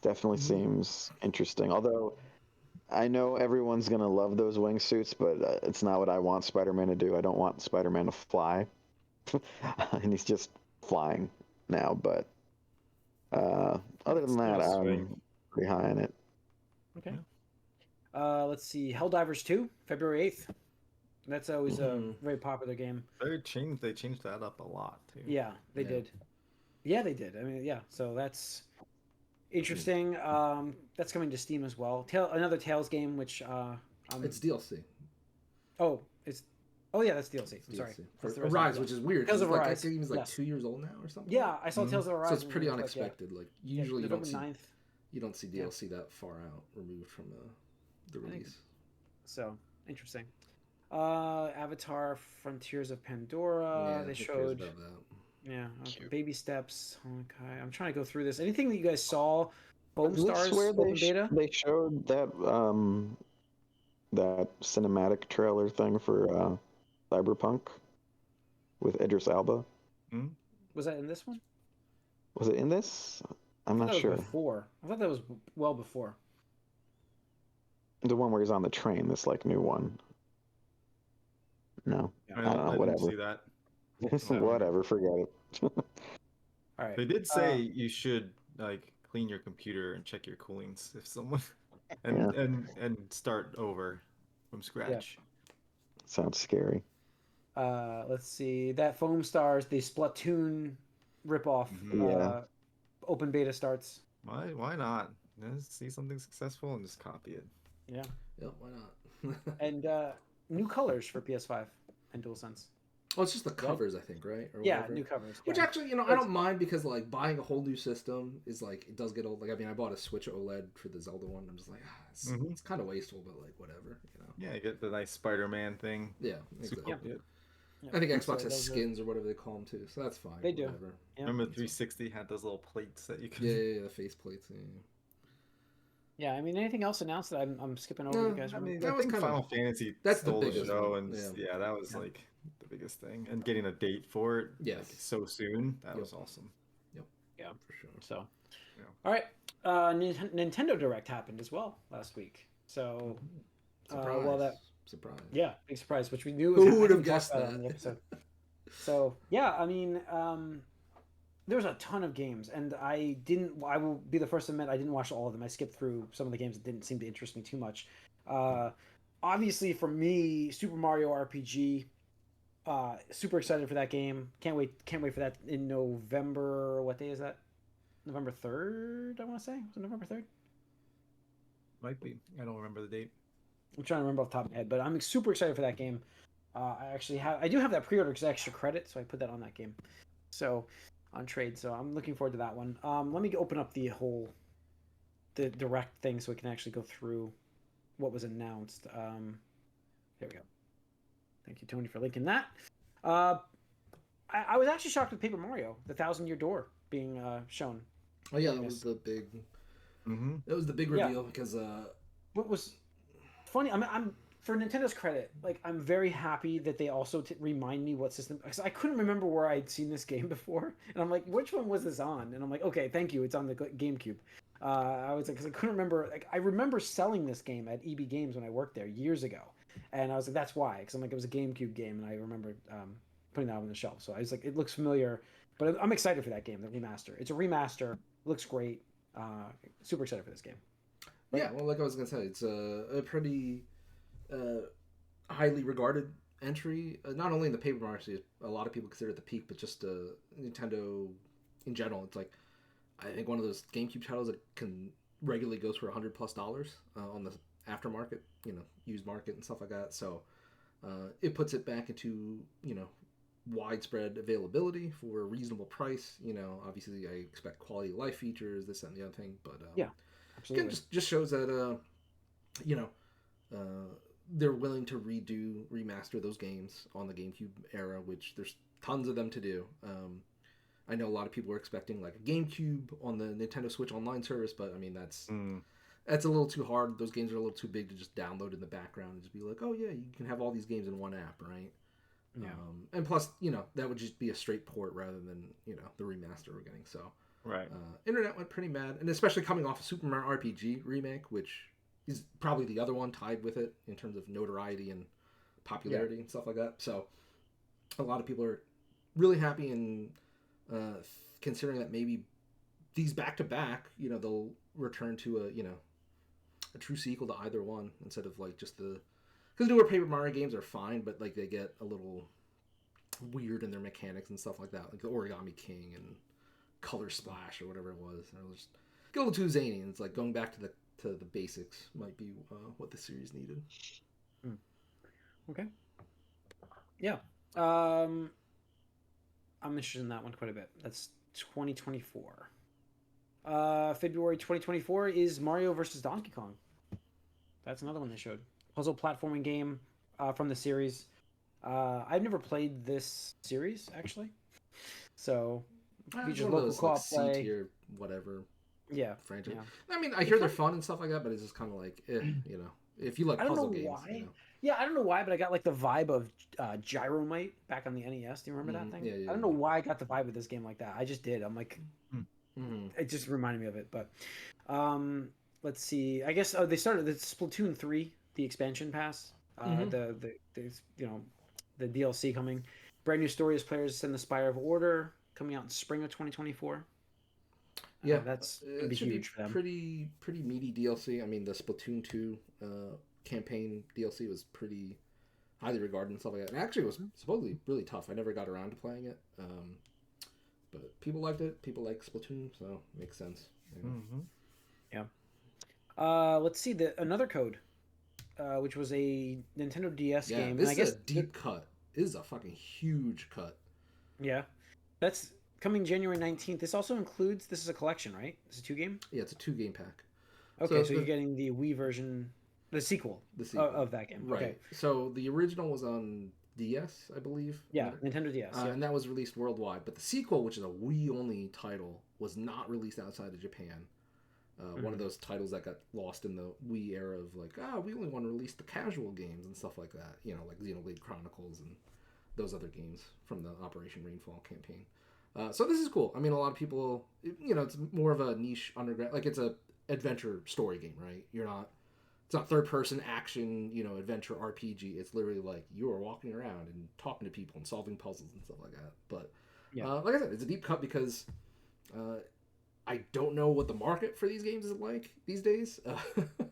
Speaker 4: Definitely seems interesting. Although I know everyone's gonna love those wingsuits, but it's not what I want Spider-Man to do. I don't want Spider-Man to fly, and he's just flying now. But other than that,
Speaker 2: Still sweet.
Speaker 4: I'm pretty high on it.
Speaker 1: Okay.
Speaker 2: Yeah.
Speaker 1: Let's see. Helldivers 2, February 8th. That's always a very popular game.
Speaker 2: They changed that up a lot too.
Speaker 1: Yeah, they did. Yeah, they did. I mean, yeah. So that's interesting. That's coming to Steam as well. Another Tales game, which
Speaker 3: it's DLC.
Speaker 1: oh, it's yeah, that's DLC. I'm
Speaker 3: DLC.
Speaker 1: sorry.
Speaker 3: For
Speaker 1: That's the
Speaker 3: Arise,
Speaker 1: rest of
Speaker 3: which
Speaker 1: it.
Speaker 3: is weird.
Speaker 1: Tales of
Speaker 3: Like,
Speaker 1: Arise.
Speaker 3: that game is like
Speaker 1: Yes.
Speaker 3: 2 years old now or something.
Speaker 1: Yeah, I saw Tales of Arise.
Speaker 3: So it's
Speaker 1: and
Speaker 3: pretty
Speaker 1: it was like,
Speaker 3: unexpected. Like usually you
Speaker 1: November
Speaker 3: don't see
Speaker 1: 9th.
Speaker 3: you don't see DLC that far out removed from the release.
Speaker 1: So interesting. Avatar: Frontiers of Pandora.
Speaker 3: Yeah,
Speaker 1: They
Speaker 3: who cares
Speaker 1: showed.
Speaker 3: about that?
Speaker 1: Yeah,
Speaker 4: Cute.
Speaker 1: baby steps. Okay, I'm trying to go through this. Anything that you guys saw? Foam
Speaker 4: Did we
Speaker 1: Stars
Speaker 4: swear
Speaker 1: open beta.
Speaker 4: they showed that cinematic trailer thing for Cyberpunk with Idris Elba?
Speaker 1: Was that in this one?
Speaker 4: Was it in this? I'm
Speaker 1: I thought
Speaker 4: not
Speaker 1: that was
Speaker 4: sure.
Speaker 1: before. I thought that was well before.
Speaker 4: The one where he's on the train, this like new one. No,
Speaker 1: Yeah.
Speaker 4: I don't know.
Speaker 2: didn't
Speaker 4: Whatever.
Speaker 2: see that.
Speaker 4: Whatever. Forget it.
Speaker 1: All right.
Speaker 2: They did say you should like clean your computer and check your coolings if someone and start over from scratch.
Speaker 4: Sounds scary.
Speaker 1: Let's see. That Foam Stars, the Splatoon ripoff.
Speaker 4: Yeah.
Speaker 1: Open beta starts.
Speaker 2: Why not? Just see something successful and just copy it.
Speaker 1: Yeah.
Speaker 3: Yeah, why not?
Speaker 1: And new colors for PS5 and DualSense.
Speaker 3: Oh, it's just the covers, I think, right? Or
Speaker 1: Yeah,
Speaker 3: whatever.
Speaker 1: new covers.
Speaker 3: Which
Speaker 1: yeah.
Speaker 3: actually, I don't mind because like buying a whole new system is like it does get old. Like I mean, I bought a Switch OLED for the Zelda one. I'm just like, it's kind of wasteful, but like whatever,
Speaker 2: Yeah, you get the nice Spider-Man thing.
Speaker 3: Yeah, exactly.
Speaker 1: Yeah.
Speaker 3: I think Xbox
Speaker 1: So
Speaker 3: has
Speaker 1: those are-
Speaker 3: skins or whatever they call them too, so that's fine.
Speaker 1: They do.
Speaker 3: Whatever.
Speaker 1: Yeah.
Speaker 2: Remember the 360 had those little plates that you could.
Speaker 3: Yeah, the face plates.
Speaker 1: Yeah, I mean, anything else announced that I'm skipping over?
Speaker 3: No,
Speaker 1: You guys
Speaker 2: I
Speaker 1: remember?
Speaker 2: mean,
Speaker 3: That
Speaker 2: I
Speaker 3: was
Speaker 2: think
Speaker 3: kind of-
Speaker 2: Final Fantasy
Speaker 3: that's the
Speaker 2: stole the
Speaker 3: biggest
Speaker 2: show,
Speaker 3: one,
Speaker 2: and
Speaker 3: yeah.
Speaker 2: that was like the biggest thing. And getting a date for it,
Speaker 3: Yes.
Speaker 2: like, so soon, that
Speaker 3: Yep.
Speaker 2: was awesome.
Speaker 1: Yeah,
Speaker 3: for sure.
Speaker 1: So,
Speaker 2: Yeah.
Speaker 1: all right. Nintendo Direct happened as well last week. So,
Speaker 3: Surprise. Surprise.
Speaker 1: yeah, big surprise, which we knew.
Speaker 3: Who would have
Speaker 1: I think we talked
Speaker 3: guessed
Speaker 1: about it
Speaker 3: that?
Speaker 1: on the episode. So, yeah, I mean, there's a ton of games, and I will be the first to admit I didn't watch all of them. I skipped through some of the games that didn't seem to interest me too much. Obviously, for me, Super Mario RPG. Super excited for that game. Can't wait for that in November. What day is that? November 3rd, I want to say. Was it November 3rd?
Speaker 2: Might be. I don't remember the date.
Speaker 1: I'm trying to remember off the top of my head, but I'm super excited for that game. I do have that pre-order because extra credit, so I put that on that game. So, on trade. So I'm looking forward to that one. Let me open up the direct thing so we can actually go through what was announced. Here we go. Thank you, Tony, for linking that. I was actually shocked with Paper Mario, the 1,000-Year Door being shown.
Speaker 3: Oh yeah, that was the big.
Speaker 2: Mm-hmm.
Speaker 3: That was the big reveal because.
Speaker 1: What was funny? I'm for Nintendo's credit, like I'm very happy that they also remind me what system, because I couldn't remember where I'd seen this game before, and I'm like, which one was this on? And I'm like, okay, thank you, it's on the GameCube. I was like, because I couldn't remember. Like I remember selling this game at EB Games when I worked there years ago. And I was like, that's why, because I'm like, it was a GameCube game, and I remember putting that on the shelf. So I was like, it looks familiar, but I'm excited for that game, the remaster. It's a remaster, it looks great. Super excited for this game. But,
Speaker 3: yeah, well, like I was gonna say, it's a pretty highly regarded entry. Not only in the paper market, a lot of people consider it the peak, but just Nintendo in general. It's like I think one of those GameCube titles that can regularly goes for $100+ on the aftermarket, used market and stuff like that. So it puts it back into widespread availability for a reasonable price. Obviously I expect quality of life features, this and the other thing, but
Speaker 1: yeah, absolutely.
Speaker 3: again, just shows that they're willing to remaster those games on the GameCube era, which there's tons of them to do. I know a lot of people were expecting like a GameCube on the Nintendo Switch Online service, but I mean that's a little too hard. Those games are a little too big to just download in the background and just be like, oh yeah, you can have all these games in one app, right?
Speaker 1: Yeah.
Speaker 3: And plus, that would just be a straight port rather than the remaster we're getting. So
Speaker 2: Right.
Speaker 3: Internet went pretty mad, and especially coming off of Super Mario RPG remake, which is probably the other one tied with it in terms of notoriety and popularity and stuff like that. So a lot of people are really happy and considering that maybe these back to back, they'll return to a true sequel to either one instead of like just because newer Paper Mario games are fine, but like they get a little weird in their mechanics and stuff like that, like the Origami King and Color Splash or whatever it was. And it was just get a little too zany, and it's like going back to the basics might be what the series needed.
Speaker 1: Okay. Yeah. I'm interested in that one quite a bit. That's 2024. February 2024 is Mario vs. Donkey Kong. That's another one they showed. Puzzle platforming game from the series. I've never played this series actually, so features local co-op play.
Speaker 3: C-tier, whatever.
Speaker 1: Yeah,
Speaker 3: franchise.
Speaker 1: Yeah.
Speaker 3: I mean, I hear they're fun and stuff like that, but it's just kind of like, if you like puzzle games.
Speaker 1: Why. Yeah, I don't know why, but I got like the vibe of Gyromite back on the NES. Do you remember that thing?
Speaker 3: Yeah,
Speaker 1: I don't know why I got the vibe of this game like that. I just did. I'm like, it just reminded me of it. But let's see. I guess they started the Splatoon 3, the expansion pass. The DLC coming. Brand new story as players ascend the Spire of Order, coming out in spring of 2024.
Speaker 3: Yeah,
Speaker 1: that's gonna be huge for them.
Speaker 3: Pretty meaty DLC. I mean, the Splatoon 2 campaign DLC was pretty highly regarded and stuff like that. And actually, it was supposedly really tough. I never got around to playing it, but people liked it. People like Splatoon, so it makes sense.
Speaker 1: Yeah. Let's see another code, which was a Nintendo DS game.
Speaker 3: This is a deep cut. This is a fucking huge cut.
Speaker 1: Yeah, that's coming January 19th. This also includes. This is a collection, right? This is a 2-game.
Speaker 3: Yeah, it's a 2-game pack.
Speaker 1: Okay, so you're getting the Wii version, the sequel of that game.
Speaker 3: Right.
Speaker 1: Okay.
Speaker 3: So the original was on DS, I believe.
Speaker 1: Yeah, Nintendo DS.
Speaker 3: And that was released worldwide. But the sequel, which is a Wii-only title, was not released outside of Japan. One of those titles that got lost in the Wii era of like, we only want to release the casual games and stuff like that. Like Xenoblade Chronicles and those other games from the Operation Rainfall campaign. So this is cool. I mean, a lot of people, it's more of a niche underground, like it's a adventure story game, right? It's not third person action, adventure RPG. It's literally like you are walking around and talking to people and solving puzzles and stuff like that. But like I said, it's a deep cut because I don't know what the market for these games is like these days.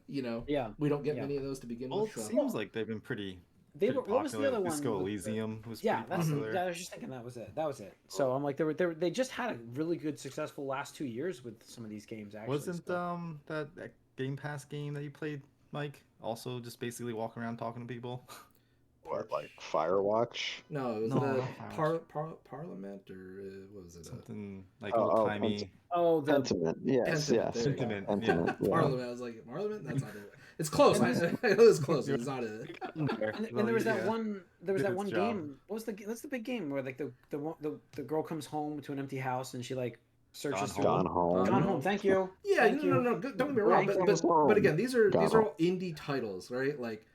Speaker 3: We don't get many of those to begin with.
Speaker 2: It seems like they've been pretty.
Speaker 1: What was the other one?
Speaker 2: Disco Elysium was
Speaker 1: pretty
Speaker 2: popular.
Speaker 1: I was just thinking that was it. So I'm like, they just had a really good, successful last 2 years with some of these games. Actually,
Speaker 2: wasn't that Game Pass game that you played, Mike, also just basically walking around talking to people?
Speaker 4: What, like Firewatch?
Speaker 3: No, it was Parliament, or what was it?
Speaker 2: Something like old timey.
Speaker 4: Pentiment. Yes,
Speaker 2: Pentiment.
Speaker 3: Yeah. Parliament. I was like, Parliament? That's not it. It's close. I know it's close. It's not it.
Speaker 1: And there was that one. There was that one game. What's the big game where like the girl comes home to an empty house and she like searches
Speaker 4: Gone Home.
Speaker 1: Gone Home. Thank you.
Speaker 3: Yeah. No. Don't get me wrong. But again, these are all indie titles, right? Like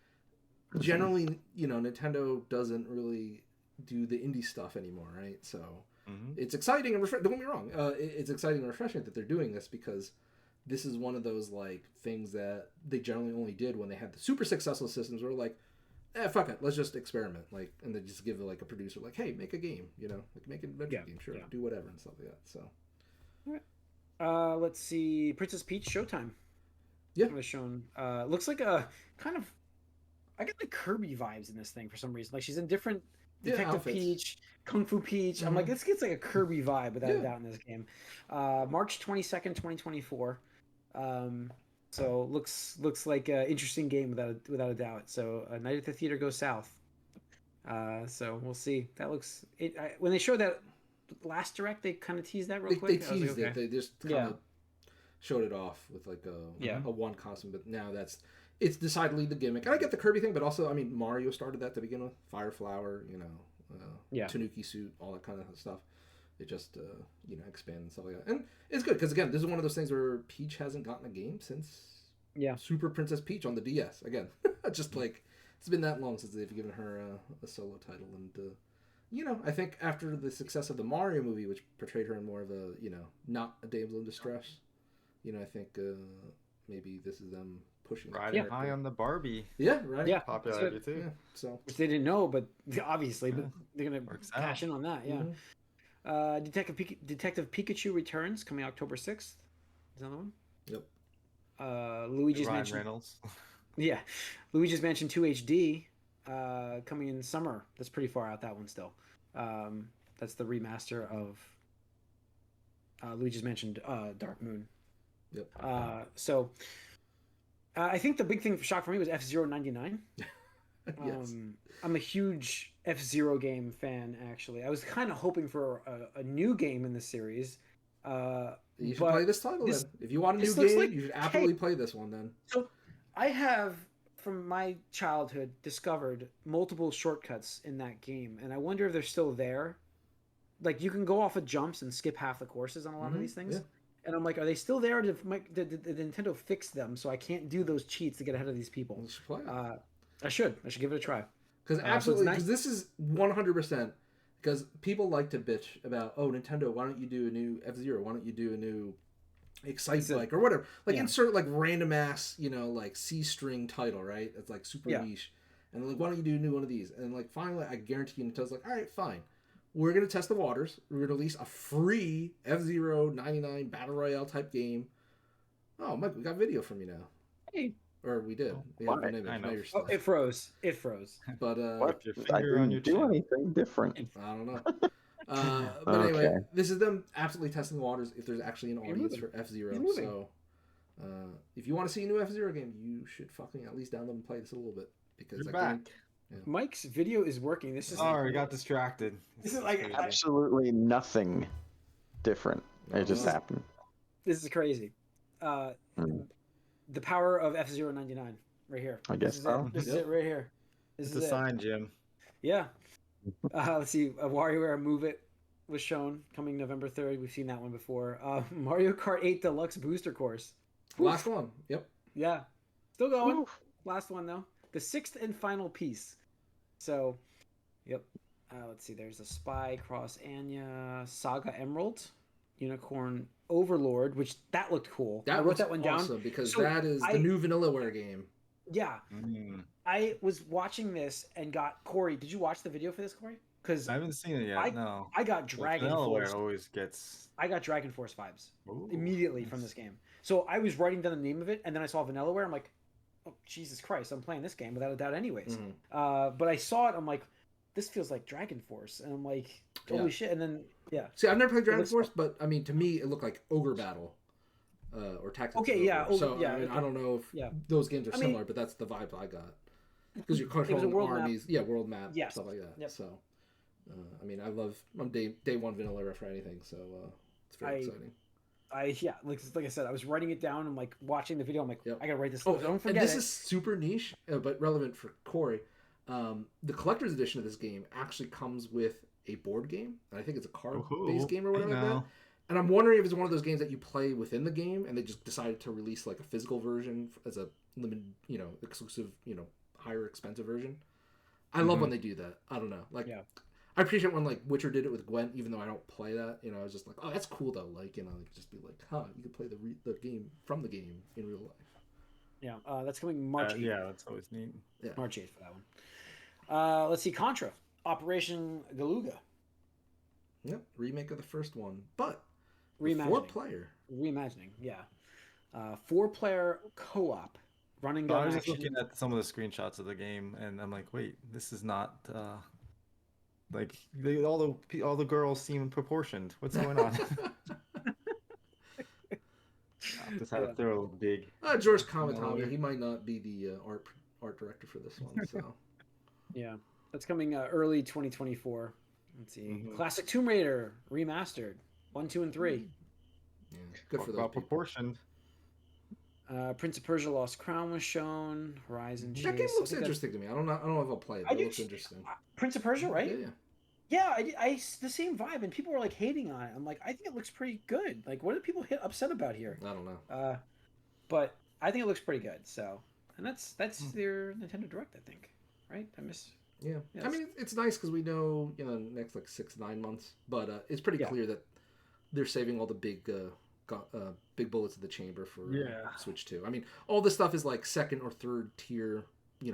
Speaker 3: generally, Nintendo doesn't really do the indie stuff anymore, right? So it's exciting and refreshing. Don't get me wrong. It's exciting and refreshing that they're doing this because this is one of those like things that they generally only did when they had the super successful systems where like, fuck it, let's just experiment, like, and then just give like a producer like, hey, make a game, like make an adventure game, sure, do whatever and stuff like that. So,
Speaker 1: all right. Let's see, Princess Peach Showtime.
Speaker 3: Yeah,
Speaker 1: was shown. Looks like a kind of. I get like Kirby vibes in this thing for some reason. Like she's in different Detective
Speaker 3: outfits.
Speaker 1: Peach, Kung Fu Peach. I'm like, this gets like a Kirby vibe without a doubt in this game. March 22nd, 2024. So looks like an interesting game without a doubt. So Night at the Theater Goes South. So we'll see. That looks. When they showed that last direct, they kind of teased that real quick.
Speaker 3: They teased it. They just kind of showed it off with like a one costume, but now it's decidedly the gimmick. And I get the Kirby thing, but also, I mean, Mario started that to begin with. Fire Flower, Tanuki suit, all that kind of stuff. It just, expand and stuff like that. And it's good, because again, this is one of those things where Peach hasn't gotten a game since Super Princess Peach on the DS. Again, just like, it's been that long since they've given her a solo title. And, I think after the success of the Mario movie, which portrayed her in more of a, not a damsel in distress, I think maybe this is them pushing
Speaker 2: riding high on the Barbie.
Speaker 3: Yeah, right.
Speaker 1: Yeah,
Speaker 2: popularity too.
Speaker 3: Yeah, so
Speaker 1: which they didn't know, but obviously, but they're gonna cash in on that. Yeah.
Speaker 3: Mm-hmm.
Speaker 1: Detective Pikachu Returns coming October 6th. Is another one.
Speaker 3: Yep.
Speaker 1: Luigi's
Speaker 2: Ryan
Speaker 1: Mansion.
Speaker 2: Reynolds.
Speaker 1: Yeah, Luigi's Mansion 2 HD coming in summer. That's pretty far out. That one still. That's the remaster of Luigi's Mansion Dark Moon.
Speaker 3: Yep.
Speaker 1: So I think the big thing for shock for me was F-Zero 99.
Speaker 3: Yes.
Speaker 1: I'm a huge F-Zero game fan, actually. I was kind of hoping for a new game in the series.
Speaker 3: You should play this title then. If you want a new game, you should absolutely play this one then.
Speaker 1: So I have, from my childhood, discovered multiple shortcuts in that game, and I wonder if they're still there. Like, you can go off of jumps and skip half the courses on a lot of these things.
Speaker 3: Yeah.
Speaker 1: And I'm like, are they still there? Did Nintendo fix them so I can't do those cheats to get ahead of these people?
Speaker 3: You should play it.
Speaker 1: I should give it a try.
Speaker 3: Because absolutely, because this is 100%. Because people like to bitch about, oh, Nintendo, why don't you do a new F-Zero? Why don't you do a new Excite Bike or whatever? Like, insert like random ass, like C-string title, right? It's like super niche. And like, why don't you do a new one of these? And like, finally, I guarantee you, Nintendo's like, all right, fine. We're going to test the waters. We're going to release a free F-Zero 99 Battle Royale type game. Oh, Mike, we got video from you now.
Speaker 1: Hey.
Speaker 3: Or we did.
Speaker 2: I know.
Speaker 1: Oh, it froze.
Speaker 3: But
Speaker 4: what?
Speaker 2: Your
Speaker 4: I
Speaker 2: finger on
Speaker 4: didn't
Speaker 2: your
Speaker 4: do
Speaker 2: chin.
Speaker 4: anything different.
Speaker 3: I don't know. But anyway, this is them absolutely testing the waters if there's actually an audience for F-Zero. So if you want to see a new F-Zero game, you should fucking at least download and play this a little bit. Because
Speaker 2: You're back.
Speaker 1: Mike's video is working. This is
Speaker 2: Sorry, got distracted.
Speaker 1: This is like
Speaker 4: Absolutely nothing different. It just happened.
Speaker 1: This is crazy. The power of F-Zero 99 right here.
Speaker 4: I guess so.
Speaker 1: This is it right here.
Speaker 2: It's a sign, Jim.
Speaker 1: Yeah. Let's see. WarioWare Move It was shown coming November 3rd. We've seen that one before. Mario Kart 8 Deluxe Booster Course.
Speaker 3: Last one. Yep.
Speaker 1: Yeah. Still going. Last one, though. The sixth and final piece. So, yep. Let's see. There's a Spy Cross Anya, Saga Emerald, Unicorn Overlord, which that looked cool. I wrote that one down
Speaker 3: because that is the new Vanillaware game.
Speaker 1: Yeah. I was watching this and got Corey. Did you watch the video for this, Corey? Because
Speaker 2: I haven't seen it yet. No.
Speaker 1: I got Dragon Force.
Speaker 2: Always gets.
Speaker 1: I got Dragon Force vibes immediately from this game. So I was writing down the name of it, and then I saw Vanillaware. I'm like, oh Jesus Christ! I'm playing this game without a doubt, anyways. But I saw it. I'm like, this feels like Dragon Force, and I'm like, holy shit! And then
Speaker 3: See, I've never played Dragon Force, but I mean, to me, it looked like Ogre Battle. Or Tactics.
Speaker 1: Okay, yeah.
Speaker 3: So I don't know if those games are similar, but that's the vibe I got. Because you're controlling armies, world map, stuff like that. Yep. So, I mean, I'm day one vanilla for anything, so it's very exciting.
Speaker 1: Like I said, I was writing it down and like watching the video. I'm like, I gotta write this.
Speaker 3: Oh,
Speaker 1: don't forget.
Speaker 3: And this is super niche, but relevant for Corey. The collector's edition of this game actually comes with a board game, and I think it's a card-based game or whatever like that. And I'm wondering if it's one of those games that you play within the game, and they just decided to release like a physical version as a limited, exclusive, higher expensive version. I love when they do that. I don't know, I appreciate when like Witcher did it with Gwent, even though I don't play that. I was just like, oh, that's cool though. Like, just be like, you can play the game from the game in real life.
Speaker 1: Yeah, that's coming March 8th.
Speaker 2: Yeah, that's always neat.
Speaker 1: Yeah. March 8th for that one. Let's see, Contra, Operation Galuga,
Speaker 3: Yep, remake of the first one, but
Speaker 1: reimagining,
Speaker 3: 4-player.
Speaker 1: reimagining, yeah. 4-player co-op, run and
Speaker 2: So I
Speaker 1: gun
Speaker 2: was just
Speaker 1: action.
Speaker 2: looking at some of the screenshots of the game, and I'm like, wait, this is not like all the girls seem proportioned. What's going on? Just had to
Speaker 1: Yeah.
Speaker 2: throw a big.
Speaker 3: George
Speaker 2: out
Speaker 3: Kamatami,
Speaker 2: there.
Speaker 3: he might not be the art director for this one, so.
Speaker 1: Yeah, that's coming early 2024. Let's see,
Speaker 2: Mhm.
Speaker 1: Classic Tomb Raider remastered, 1, 2, and 3.
Speaker 3: Yeah, good
Speaker 2: Talk
Speaker 3: for those
Speaker 2: about
Speaker 3: people.
Speaker 2: proportioned.
Speaker 1: Prince of Persia: Lost Crown was shown. Horizon Chase.
Speaker 3: That game
Speaker 1: I
Speaker 3: looks
Speaker 1: think
Speaker 3: interesting to me. I don't know if I'll play it,
Speaker 1: I
Speaker 3: but it
Speaker 1: do
Speaker 3: looks
Speaker 1: too.
Speaker 3: interesting.
Speaker 1: Prince of Persia, right?
Speaker 3: Yeah.
Speaker 1: Yeah, the same vibe, and people were like hating on it. I'm like, I think it looks pretty good. Like, what are people upset about here?
Speaker 3: I don't know.
Speaker 1: But I think it looks pretty good. So, and that's their Nintendo Direct, I think, right?
Speaker 3: Yeah.
Speaker 1: Yes.
Speaker 3: I mean, it's nice because we know, next like 6-9 months, but it's pretty clear that they're saving all the big bullets in the chamber for Switch 2. I mean, all this stuff is like second or third tier,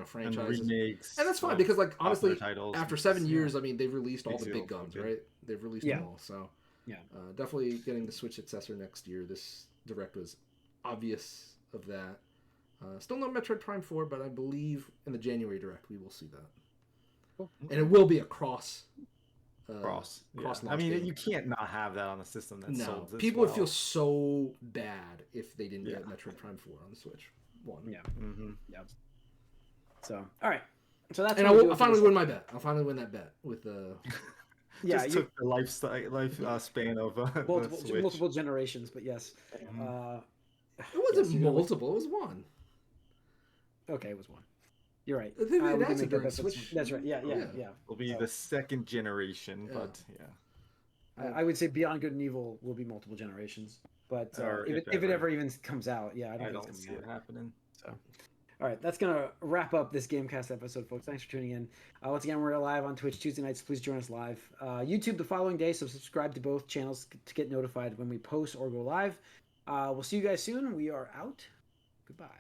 Speaker 3: franchises,
Speaker 2: And remakes.
Speaker 3: and that's fine because, like, honestly,
Speaker 2: titles,
Speaker 3: after 7 years, I mean, they've released all
Speaker 2: Makes
Speaker 3: the
Speaker 2: it
Speaker 3: big
Speaker 2: all
Speaker 3: guns,
Speaker 2: good.
Speaker 3: right? They've released them all, so
Speaker 1: Yeah.
Speaker 3: definitely getting the Switch successor next year. This Direct was obvious of that. Still no Metroid Prime 4, but I believe in the January Direct we will see that.
Speaker 1: Cool.
Speaker 3: And it will be a cross
Speaker 2: cross.
Speaker 3: launch
Speaker 2: I mean,
Speaker 3: game.
Speaker 2: you can't not have that on a system that's
Speaker 3: No,
Speaker 2: sold this
Speaker 3: people
Speaker 2: well.
Speaker 3: would feel so bad if they didn't
Speaker 2: Yeah.
Speaker 3: get Metroid Prime 4 on the Switch 1.
Speaker 1: Yeah.
Speaker 2: Mm-hmm.
Speaker 1: Yeah. So, all right. So that's
Speaker 3: And
Speaker 1: what we'll do
Speaker 3: I'll
Speaker 1: for
Speaker 3: finally
Speaker 1: this
Speaker 3: win my bet. I'll finally win that bet with
Speaker 1: Yeah,
Speaker 2: Just took the life span of the Switch.
Speaker 1: multiple generations, but yes.
Speaker 2: Mhm.
Speaker 3: It wasn't
Speaker 1: you're gonna win.
Speaker 3: multiple. It was one.
Speaker 1: Okay, it was one. You're right.
Speaker 3: I think we
Speaker 1: We can
Speaker 3: announced
Speaker 1: make
Speaker 3: it
Speaker 1: that
Speaker 3: during
Speaker 1: bet.
Speaker 3: Switch.
Speaker 1: That's right. Yeah.
Speaker 2: It'll be the second generation, but yeah.
Speaker 1: I would say Beyond Good and Evil will be multiple generations, but
Speaker 2: Or
Speaker 1: if it ever even comes out, yeah, I
Speaker 2: I
Speaker 1: don't
Speaker 2: don't
Speaker 1: think
Speaker 2: see
Speaker 1: it's
Speaker 2: it
Speaker 1: coming out.
Speaker 2: happening.
Speaker 1: So, all right, that's gonna wrap up this Gamecast episode, folks. Thanks for tuning in. Once again, we're live on Twitch Tuesday nights. Please join us live. YouTube the following day, so subscribe to both channels to get notified when we post or go live. We'll see you guys soon. We are out. Goodbye.